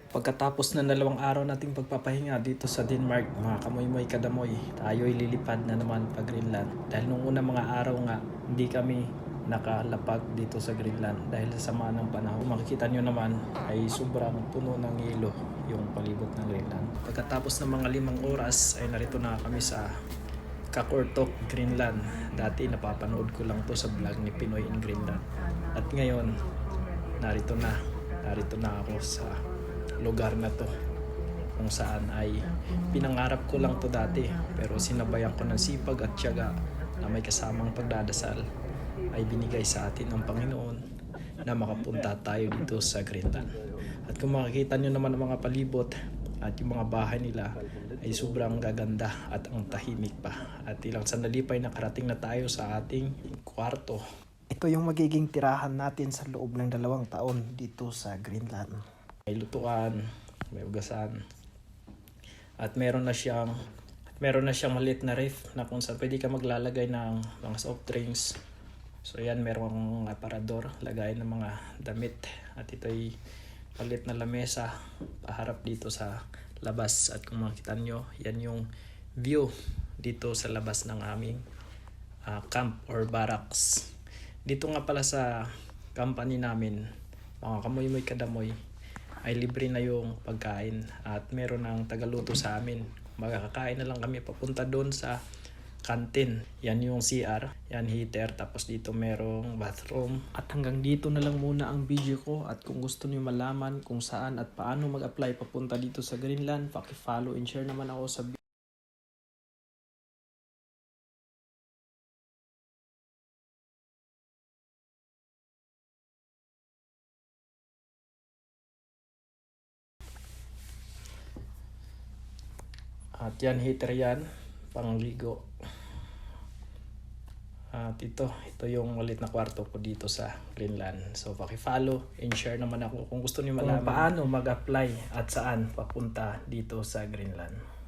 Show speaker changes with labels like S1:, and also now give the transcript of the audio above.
S1: Pagkatapos ng 2 araw nating pagpapahinga dito sa Denmark, mga kamoy-moy kadamoy, tayo'y lilipad na naman pa Greenland. Dahil nung unang mga araw nga, hindi kami nakalapag dito sa Greenland dahil sa sama ng panahon. Makikita nyo naman ay sobrang puno ng yelo yung palibot ng Greenland. Pagkatapos ng mga 5 oras ay narito na kami sa Qaqortoq, Greenland. Dati napapanood ko lang to sa vlog ni Pinoy in Greenland. At ngayon, narito na ako sa lugar na to kung saan ay pinangarap ko lang to dati, pero sinabayan ko ng sipag at tiyaga na may kasamang pagdadasal ay binigay sa atin ng Panginoon na makapunta tayo dito sa Greenland. At kung makikita nyo naman ang mga palibot at yung mga bahay nila ay sobrang gaganda at ang tahimik pa. At ilang sandali pa ay nakarating na tayo sa ating kwarto. Ito yung magiging tirahan natin sa loob ng 2 taon dito sa Greenland. May lutuan, may ugasan, at meron na siyang maliit na ref na kung saan pwede ka maglalagay ng mga soft drinks. So yan, merong aparador, lagay ng mga damit, at ito'y maliit na lamesa paharap dito sa labas. At kung makita nyo, yan yung view dito sa labas ng aming camp or barracks. Dito nga pala sa company namin, mga kamoy-moy kadamoy, ay libre na yung pagkain at meron ng tagaluto sa amin. Magkakain na lang kami papunta doon sa canteen. Yan yung CR, yan heater, tapos dito merong bathroom. At hanggang dito na lang muna ang video ko, at kung gusto niyo malaman kung saan at paano mag-apply papunta dito sa Greenland, paki-follow and share naman ako sa at yan, heater yan, pangligo. At ito yung maliit na kwarto ko dito sa Greenland. So paki-follow and share naman ako kung gusto niyo malaman kung paano mag-apply at saan papunta dito sa Greenland.